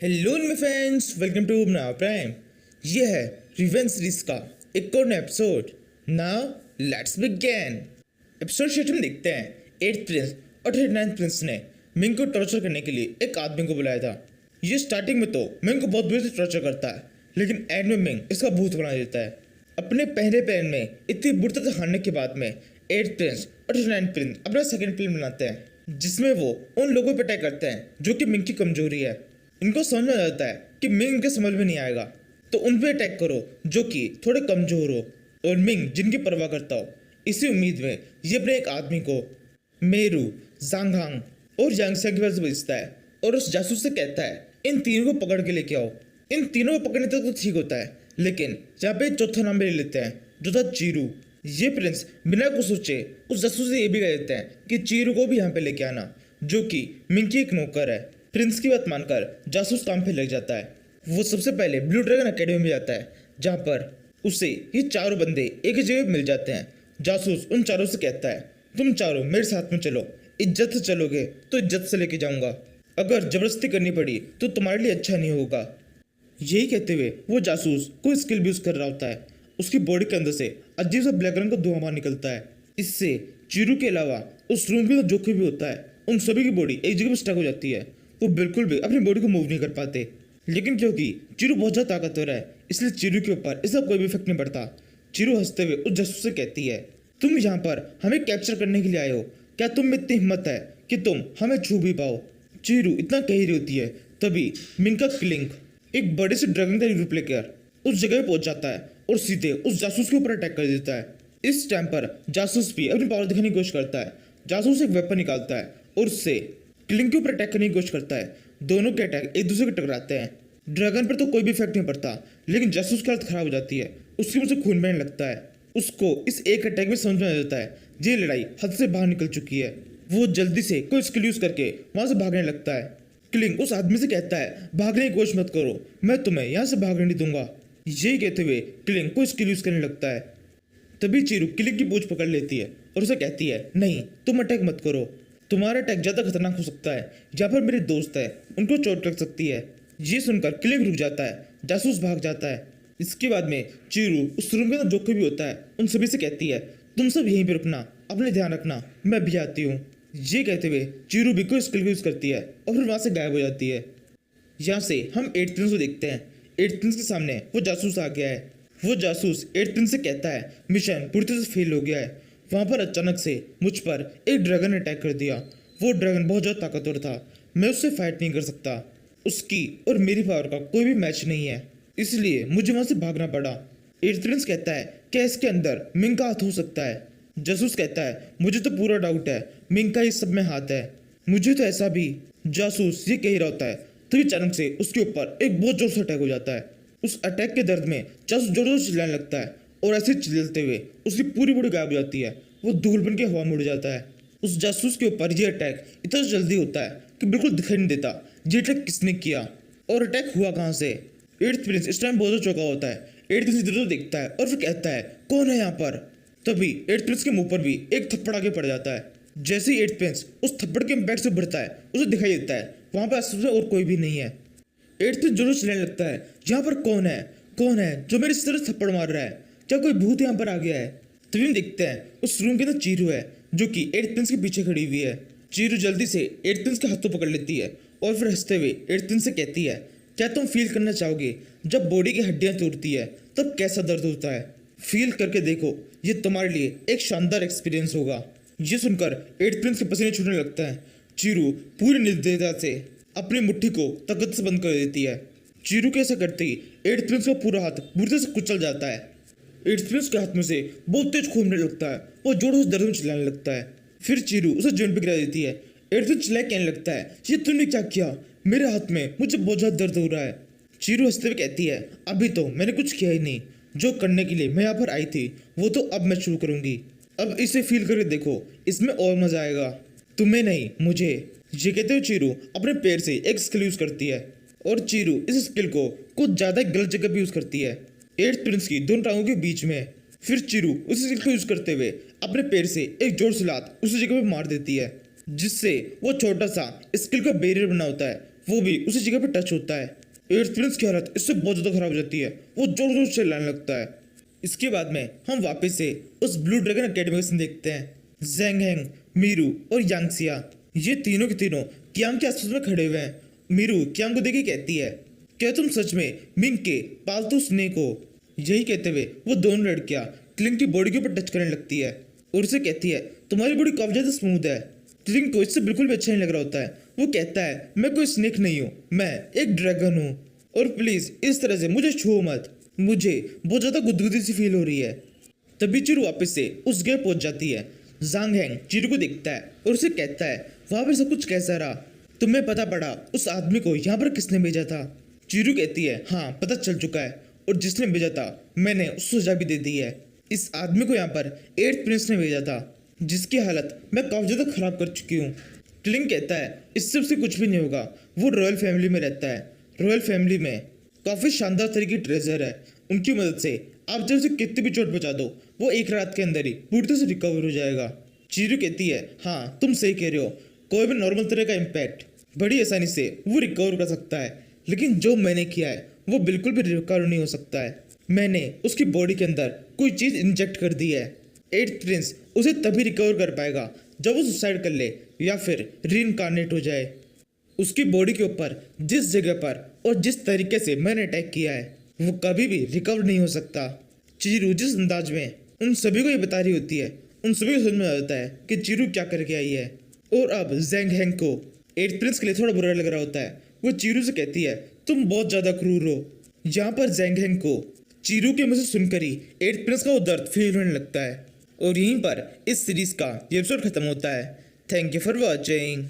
Hello my friends, welcome to now prime. ये है revenge series का एक और episode. Now let's begin. Episode शेट में देखते हैं 8th प्रिंस और 39th प्रिंस ने मिंग को टॉर्चर करने के लिए एक आदमी को बुलाया था। ये स्टार्टिंग में तो मिंग को बहुत बुरी से टॉर्चर करता है, लेकिन एंड में मिंग इसका भूत बना देता है। अपने पहले प्लान में इतनी बुरी तरह हारने के बाद में 8th प्रिंस और 39th प्रिंस अपना सेकंड प्लान बनाते हैं, जिसमें वो उन लोगों पर अटैक करते हैं जो कि मिंग की कमजोरी है। इनको समझ में आ जाता है कि मिंग इनके समझ में नहीं आएगा, तो उन पे अटैक करो जो कि थोड़े कमजोर हो और मिंग जिनकी परवाह करता हो। इसी उम्मीद में ये अपने एक आदमी को मेरू, जांगहांग और यांगसेंग के पास भेजता है और उस जासूस से कहता है इन तीनों को पकड़ के लेके आओ। इन तीनों को पकड़ने तक तो ठीक होता है, लेकिन यहाँ पे चौथा नाम भी ले लेते हैं जो था चीरू। ये प्रिंस बिना कुछ सोचे उस जासूस से ये भी कह देते हैं कि चीरू को भी यहाँ पे लेके आना, जो कि मिंग की एक नौकर है। प्रिंस की बात मानकर जासूस काम पे लग जाता है। वो सबसे पहले ब्लू ड्रैगन एकेडमी में जाता है, जहाँ पर उसे ये चारों बंदे एक ही जगह मिल जाते हैं। जासूस उन चारों से कहता है तुम चारों मेरे साथ में चलो, इज्जत से चलोगे तो इज्जत से लेके जाऊंगा, अगर जबरदस्ती करनी पड़ी तो तुम्हारे लिए अच्छा नहीं होगा। यही कहते हुए वो जासूस कोई स्किल भी यूज कर रहा होता है। उसकी बॉडी के अंदर से अजीब सा ब्लैक रंग का धुआं बाहर निकलता है। इससे चीरू के अलावा उस रूम के जो कोई भी होता है उन सभी की बॉडी एक जगह पर स्टक हो जाती है। वो बिल्कुल भी अपनी बॉडी को मूव नहीं कर पाते, लेकिन क्योंकि चीरू बहुत ज़्यादा ताकतवर है इसलिए चीरू के ऊपर इसका कोई भी इफेक्ट नहीं पड़ता। चीरू हंसते हुए उस जासूस से कहती है तुम यहाँ पर हमें कैप्चर करने के लिए आए हो, क्या तुम में इतनी हिम्मत है कि तुम हमें छू भी पाओ। चीरू इतना कह रही होती है, तभी मिंग का क्लिंक एक बड़े से ड्रैगन का रूप लेकर उस जगह पहुंच जाता है और सीधे उस जासूस के ऊपर अटैक कर देता है। इस टाइम पर जासूस भी अपनी पावर दिखाने की कोशिश करता है। जासूस एक वेपन निकालता है और उससे क्लिंग के ऊपर अटैक करने की कोशिश करता है। दोनों के अटैक एक दूसरे को टकराते हैं। ड्रैगन पर तो कोई भी इफेक्ट नहीं पड़ता, लेकिन जासूस की हालत खराब हो जाती है। उसके मुंह से खून बहने लगता है। उसको इस एक अटैक में समझ में आ जाता है ये लड़ाई हद से बाहर निकल चुकी है। वो जल्दी से कोई स्किल यूज करके वहां से भागने लगता है। क्लिंग उस आदमी से कहता है भागने की कोशिश मत करो, मैं तुम्हें यहाँ से भागने नहीं दूंगा। यही कहते हुए क्लिंग कोई स्किल यूज करने लगता है। तभी चीरू क्लिंग की पूंछ पकड़ लेती है और उसे कहती है नहीं, तुम अटैक मत करो, तुम्हारा अटैक ज्यादा खतरनाक हो सकता है। जहाँ पर मेरे दोस्त है उनको चोट लग सकती है। ये सुनकर क्लिंग रुक जाता है, जासूस भाग जाता है। इसके बाद में चीरू उस रूम के अंदर जो कोई भी होता है उन सभी से कहती है तुम सब यहीं पे रुकना, अपने ध्यान रखना, मैं भी आती हूँ। ये कहते हुए चीरू भी कोई स्किल यूज करती है और फिर वहां से गायब हो जाती है। यहाँ से हम 8th प्रिंस को देखते हैं। 8th प्रिंस के सामने वो जासूस आ गया है। वो जासूस 8th प्रिंस से कहता है मिशन पूरी तरह से फेल हो गया है। वहाँ पर अचानक से मुझ पर एक ड्रैगन अटैक कर दिया। वो ड्रैगन बहुत ज़्यादा ताकतवर था, मैं उससे फाइट नहीं कर सकता। उसकी और मेरी पावर का कोई भी मैच नहीं है, इसलिए मुझे वहाँ से भागना पड़ा। 8th प्रिंस कहता है क्या इसके अंदर मिंग का हाथ हो सकता है। जासूस कहता है मुझे तो पूरा डाउट है, मिंग का इस सब में हाथ है, मुझे तो ऐसा भी। जासूस ये कह ही रहा होता है तभी अचानक से उसके ऊपर एक बहुत जोर से अटैक हो जाता है। उस अटैक के दर्द में जासूस जोर जोर से चिल्लाने लगता है और ऐसे चिल्लाते हुए उसकी पूरी बॉडी गायब हो जाती है। वो धूल बन के हवा में उड़ जाता है। उस जासूस के ऊपर ये अटैक इतना जल्दी होता है कि बिल्कुल दिखाई नहीं देता ये अटैक किसने किया और अटैक हुआ कहाँ से। 8th प्रिंस इस टाइम बहुत चौंका होता है। 8th प्रिंस इधर उधर देखता है और फिर कहता है कौन है यहाँ पर। तभी 8th प्रिंस के मुंह पर भी एक थप्पड़ आके पड़ जाता है। जैसे ही 8th प्रिंस उस थप्पड़ के इम्पैक्ट से बढ़ता है उसे दिखाई देता है वहां पर आसपास में और कोई भी नहीं है। 8th प्रिंस जोर चिल्लाने लगता है यहाँ पर कौन है जो मेरे इस तरह थप्पड़ मार रहा है, क्या कोई भूत यहाँ पर आ गया है। तभी हम देखते हैं उस रूम के अंदर चीरू है जो कि 8th प्रिंस के पीछे खड़ी हुई है। चीरू जल्दी से 8th प्रिंस के हाथों पकड़ लेती है और फिर हंसते हुए 8th प्रिंस से कहती है क्या तुम फील करना चाहोगे जब बॉडी की हड्डियां टूटती है तब कैसा दर्द होता है। फील करके देखो, ये तुम्हारे लिए एक शानदार एक्सपीरियंस होगा। ये सुनकर 8th प्रिंस के पसीने छूटने लगता है। चीरू पूरी निर्दयता से अपनी मुट्ठी को ताकत से बंद कर देती है। चीरू के ऐसा करते ही 8th प्रिंस का पूरा हाथ बुरी तरह से कुचल जाता है। 8th प्रिंस के हाथ में से बहुत तेज खून बहने लगता है। वो जोरों से दर्द में चिल्लाने लगता है। फिर चीरू उसे जमीन पर गिरा देती है। 8th प्रिंस चिल्लाए कहने लगता है ये तुमने क्या किया, मेरे हाथ में मुझे बहुत ज्यादा दर्द हो रहा है। चीरू हंसते हुए कहती है अभी तो मैंने कुछ किया ही नहीं, जो करने के लिए मैं यहाँ पर आई थी वो तो अब मैं शुरू करूंगी। अब इसे फील करके देखो, इसमें और मजा आएगा, तुम्हें नहीं मुझे। ये कहते हुए चीरू अपने पैर से एक स्किल यूज करती है और चीरू इस स्किल को कुछ ज्यादा गलत जगह पे यूज करती है, 8th प्रिंस की दोनों टांगों के बीच में। फिर चीरू उस स्किल को यूज करते हुए अपने पैर से एक जोर से लात उसी जगह पे मार देती है, जिससे वो छोटा सा स्किल का बैरियर बना होता है वो भी उसी जगह पर टच होता है। एट्थ प्रिंस की हालत इससे बहुत ज़्यादा खराब हो जाती है, वो जोर जोर से चिल्लाने लगता है। इसके बाद में हम वापस से उस ब्लू ड्रैगन अकेडमी का सीन देखते हैं। ज़ैंग हैंग, मीरू और यांगसिया ये तीनों के तीनों कियांग के आसपास में खड़े हुए हैं। मीरू कियांग को देख कहती है, क्या तुम सच में मिंग के पालतू स्नेक हो? यही कहते हुए वो दोनों लड़कियां क्लिंग की बॉडी के ऊपर टच करने लगती है और उसे कहती है, तुम्हारी बॉडी काफी ज्यादा स्मूथ है। क्लिंग को इससे बिल्कुल भी अच्छा नहीं लग रहा होता है। वो कहता है, मैं कोई स्नेक नहीं हूँ, मैं एक ड्रैगन हूँ और प्लीज इस तरह से मुझे छुओ मत, मुझे बहुत ज्यादा गुदगुदी सी फील हो रही है। तभी चिरू वापस से उस जगह पहुंच जाती है। ज़ांग हैंग चिरू को देखता है और उसे कहता है, वहां पर सब कुछ कैसा रहा? तुम्हें पता पड़ा उस आदमी को यहाँ पर किसने भेजा था? चिरू कहती है, हाँ पता चल चुका है, और जिसने भेजा था मैंने उसको सजा भी दे दी है। इस आदमी को यहाँ पर एट्थ प्रिंस ने भेजा था, जिसकी हालत मैं काफी ज्यादा खराब कर चुकी हूँ। क्लिंग कहता है, इससे उससे कुछ भी नहीं होगा, वो रॉयल फैमिली में रहता है। रॉयल फैमिली में काफी शानदार तरीके की ट्रेजर है, उनकी मदद से आप जब उसे कितनी भी चोट बचा दो, वो एक रात के अंदर ही पूरी तरह से रिकवर हो जाएगा। चीरू कहती है, हाँ तुम सही कह रहे हो, कोई भी नॉर्मल तरह का इम्पैक्ट बड़ी आसानी से वो रिकवर कर सकता है, लेकिन जो मैंने किया है वो बिल्कुल भी रिकवर नहीं हो सकता है। मैंने उसकी बॉडी के अंदर कोई चीज़ इंजेक्ट कर दी है। एट्थ प्रिंस उसे तभी रिकवर कर पाएगा जब वो सुसाइड कर ले या फिर रीइंकार्नेट हो जाए। उसकी बॉडी के ऊपर जिस जगह पर और जिस तरीके से मैंने अटैक किया है वो कभी भी रिकवर नहीं हो सकता। चीरू जिस अंदाज में उन सभी को ये बता रही होती है, उन सभी को समझ में आता है कि चीरू क्या करके आई है। और अब ज़ैंग हैंग को एट्थ प्रिंस के लिए थोड़ा बुरा लग रहा होता है। वो चीरू से कहती है, तुम बहुत ज़्यादा क्रूर हो। यहाँ पर ज़ैंग हैंग को चीरू के मुँह से सुनकर ही एट्थ प्रिंस का वो दर्द फील होने लगता है। और यहीं पर इस सीरीज़ का ये एपिसोड खत्म होता है। Thank you for watching.